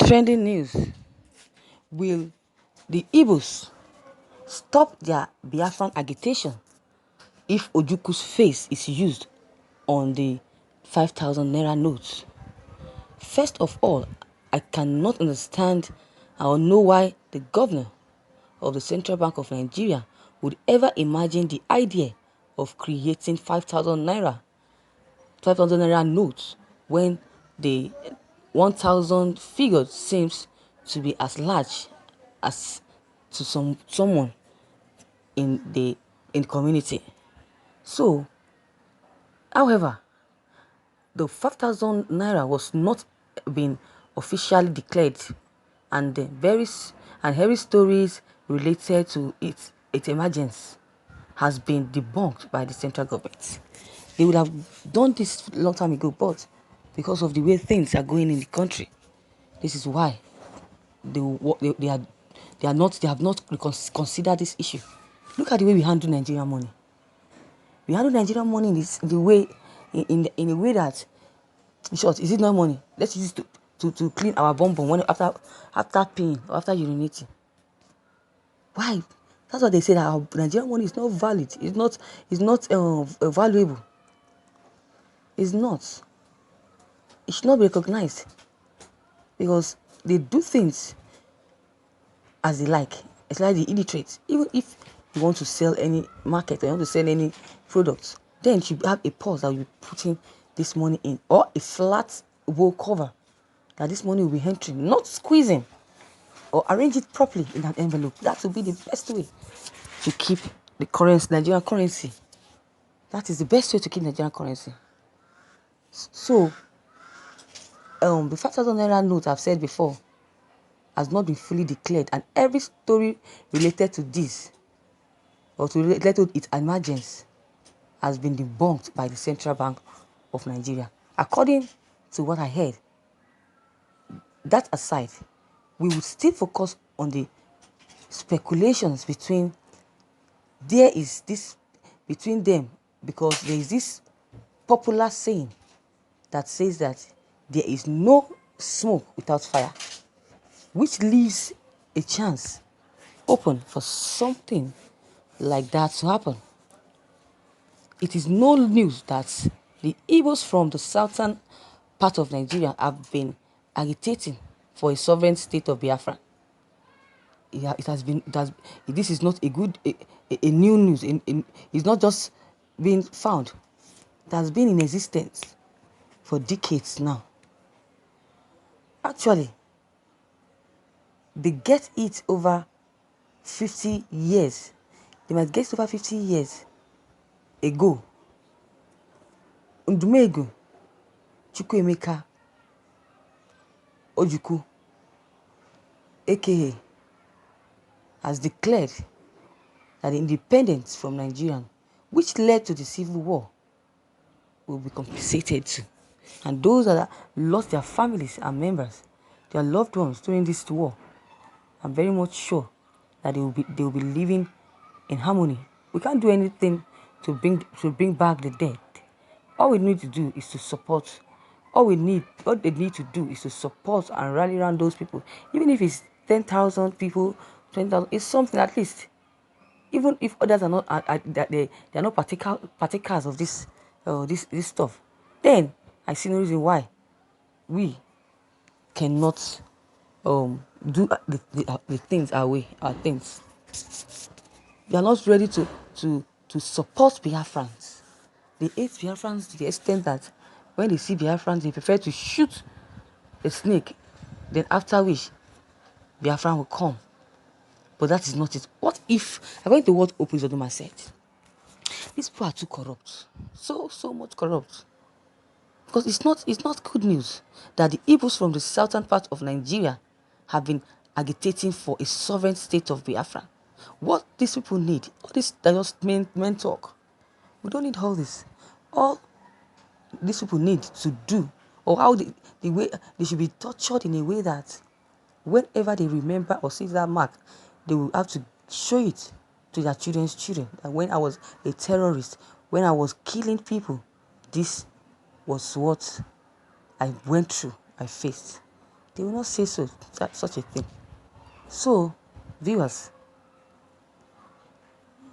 Trending news. Will the Igbos stop their Biafran agitation if Ojukwu'S face is used on the 5,000 Naira notes? First of all, I cannot understand or know why the governor of the Central Bank of Nigeria would ever imagine the idea of creating 5,000 Naira notes when the 1,000 figure seems to be as large as to someone in the community. So, however, the 5,000 Naira was not been officially declared, and the heavy stories related to its emergence has been debunked by the central government. They would have done this long time ago, but because of the way things are going in the country, this is why they have not considered this issue. Look at the way we handle Nigerian money. We handle Nigerian money in a way that, in short, is it not money? Let's use it to clean our bum when after peeing or after urinating. Why? That's what they say, that our Nigerian money is not valid. It's not valuable. It's not. It should not be recognized because they do things as they like. It's like the illiterate. Even if you want to sell any market or you want to sell any products, then you should have a pause that you're putting this money in, or a flat wall cover that this money will be entering, not squeezing, or arrange it properly in an envelope. That will be the best way to keep the currency, Nigerian currency. That is the best way to keep Nigerian currency. So, the 5,000 Naira note, I've said before, has not been fully declared, and every story related to this or related to its emergence has been debunked by the Central Bank of Nigeria. According to what I heard, that aside, we would still focus on the speculations between them, because there is this popular saying that says that there is no smoke without fire, which leaves a chance open for something like that to happen. It is no news that the Igbos from the southern part of Nigeria have been agitating for a sovereign state of Biafra. This is not a new news. It's not just being found. It has been in existence for decades now. Actually, they get it over 50 years. They might get it over 50 years ago. Ndumegu Chukwuemeka Ojukwu, aka, has declared that the independence from Nigeria, which led to the civil war, will be compensated to. And those that lost their families and members, their loved ones during this war, I'm very much sure that they will be living in harmony. We can't do anything to bring back the dead. All we need to do is to support. What they need to do is to support and rally around those people. Even if it's 10,000 people, 20,000, it's something at least. Even if others are not, they are not partakers of this stuff, then I see no reason why we cannot do the things our way, our things. They are not ready to support Biafrans. They hate Biafrans to the extent that when they see Biafrans, they prefer to shoot a snake, then after which Biafran will come. But that is not it. What if, according to what Opu Uzodinma said, these people are too corrupt, so much corrupt, because it's not good news that the Igbos from the southern part of Nigeria have been agitating for a sovereign state of Biafra. What these people need, all this just men talk. We don't need all this. All these people need to do, or how the way they should be tortured in a way that whenever they remember or see that mark, they will have to show it to their children's children. That when I was a terrorist, when I was killing people, this was what I went through, I faced. They will not say such a thing. So, viewers,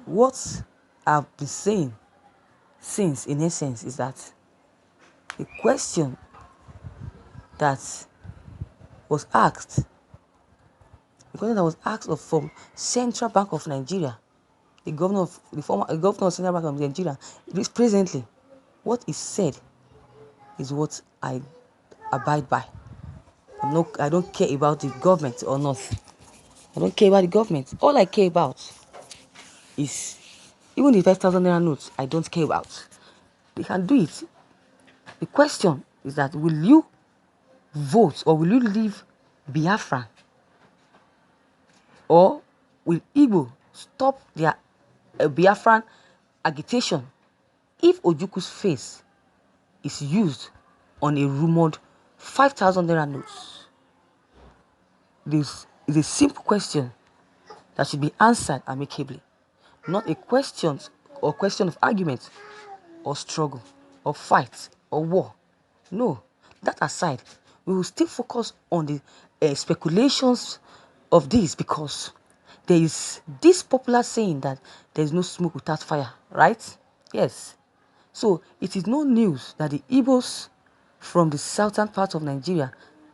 what I've been saying since, in essence, is that the question that was asked, from Central Bank of Nigeria, the former governor of Central Bank of Nigeria, presently, what is said is what I abide by. I don't care about the government or not. I don't care about the government. All I care about is, even the 5,000 naira notes, I don't care about. They can do it. The question is that, will you vote or will you leave Biafra? Or will Igbo stop their Biafran agitation if Ojukwu'S face is used on a rumored 5,000 naira notes? This is a simple question that should be answered amicably, not a question of argument or struggle or fight or war. No, that aside, we will still focus on the speculations of this, because there is this popular saying that there is no smoke without fire, right? Yes. So it is no news that the Igbos from the southern part of Nigeria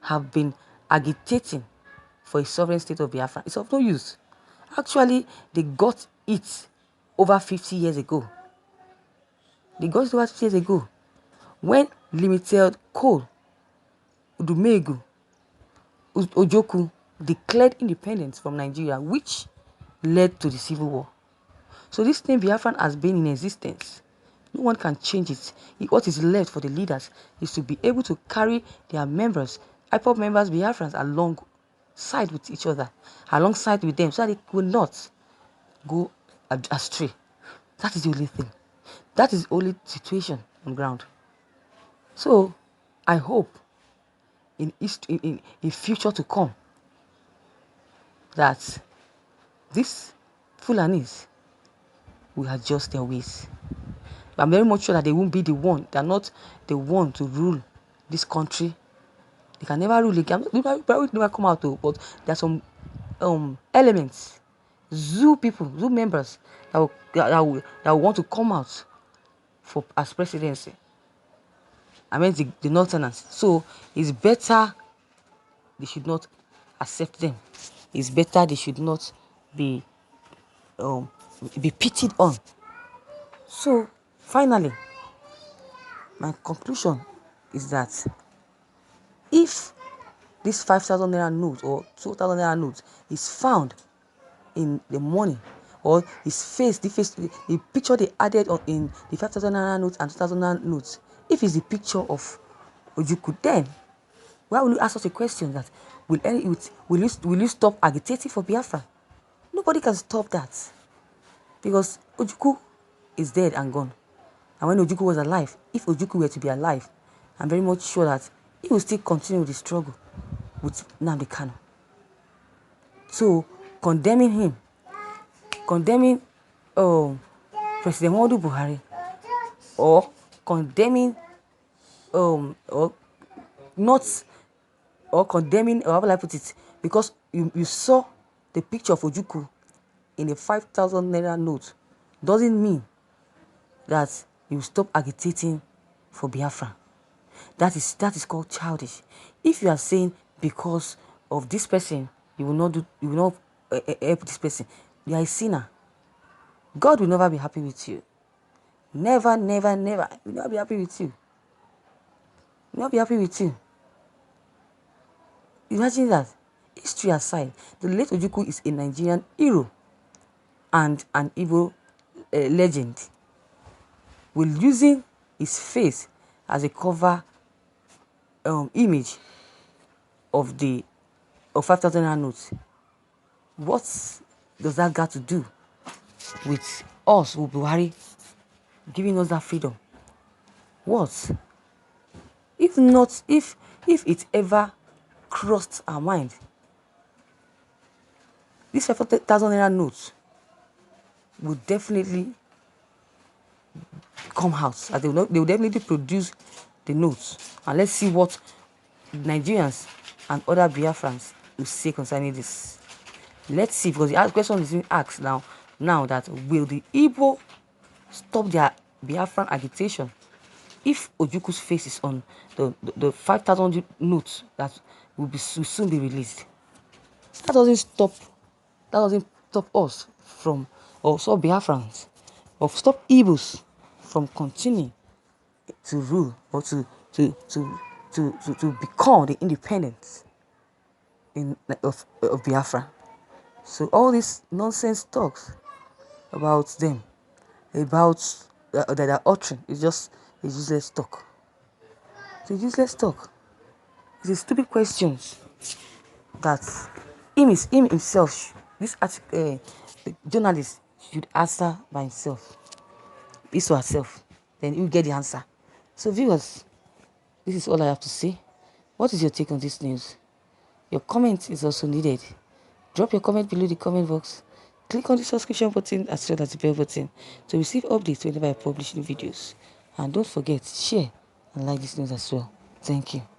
have been agitating for a sovereign state of Biafra. It's of no use. Actually, they got it over 50 years ago. When limited coal, Udumegu, Ojukwu declared independence from Nigeria, which led to the civil war. So this name Biafran has been in existence. No one can change it. What is left for the leaders is to be able to carry their members, IPOB members, Biafrans, alongside with each other, alongside with them, so that they will not go astray. That is the only thing. That is the only situation on ground. So I hope in future to come that these Fulanis will adjust their ways. But I'm very much sure that they won't be the one. They're not the one to rule this country. They can never rule again. They probably never come out, but there are some elements, zoo members that will want to come out as presidency. I mean the Northerners. So it's better they should not accept them. It's better they should not be pitied on. So finally, my conclusion is that if this 5,000 naira note or 2,000 naira note is found in the money, or the picture they added in the 5,000 naira notes and 2,000 naira notes, if it's the picture of Ojukwu, then why will you ask us a question that will you stop agitating for Biafra? Nobody can stop that, because Ojukwu is dead and gone. And when Ojukwu was alive, if Ojukwu were to be alive, I'm very much sure that he will still continue the struggle with Nnamdi Kanu. So condemning President Muhammadu Buhari, or condemning or how will I put it, because you saw the picture of Ojukwu in a 5,000 naira note, doesn't mean that you stop agitating for Biafra. That is called childish. If you are saying because of this person you will not help this person, you are a sinner. God will never be happy with you. Never, never, never. He will not be happy with you. He will not be happy with you. Imagine that. History aside, the late Ojukwu is a Nigerian hero and an Igbo legend. With using his face as a cover image of 5,000 naira notes. What does that got to do with us, Buhari, giving us that freedom? What? If it ever crossed our mind, these 5,000 naira notes would definitely come out. They will definitely produce the notes, and let's see what Nigerians and other Biafrans will say concerning this. Let's see, because the question is being asked now that will the Igbo stop their Biafran agitation if Ojukwu'S face is on the 5,000 notes that will soon be released? That doesn't stop us from, or stop Biafrans, or stop Igbos from continuing to rule, or to become the independence of Biafra. So all these nonsense talks about them, about that they're uttering, is just a useless talk. It's a useless talk. It's a stupid questions that him himself, the journalist should answer by himself, his or herself. Then you get the answer. So viewers, this is all I have to say. What is your take on this news? Your comment is also needed. Drop your comment below the comment box. Click on the subscription button as well as the bell button to receive updates whenever I publish new videos. And don't forget, share and like this news as well. Thank you.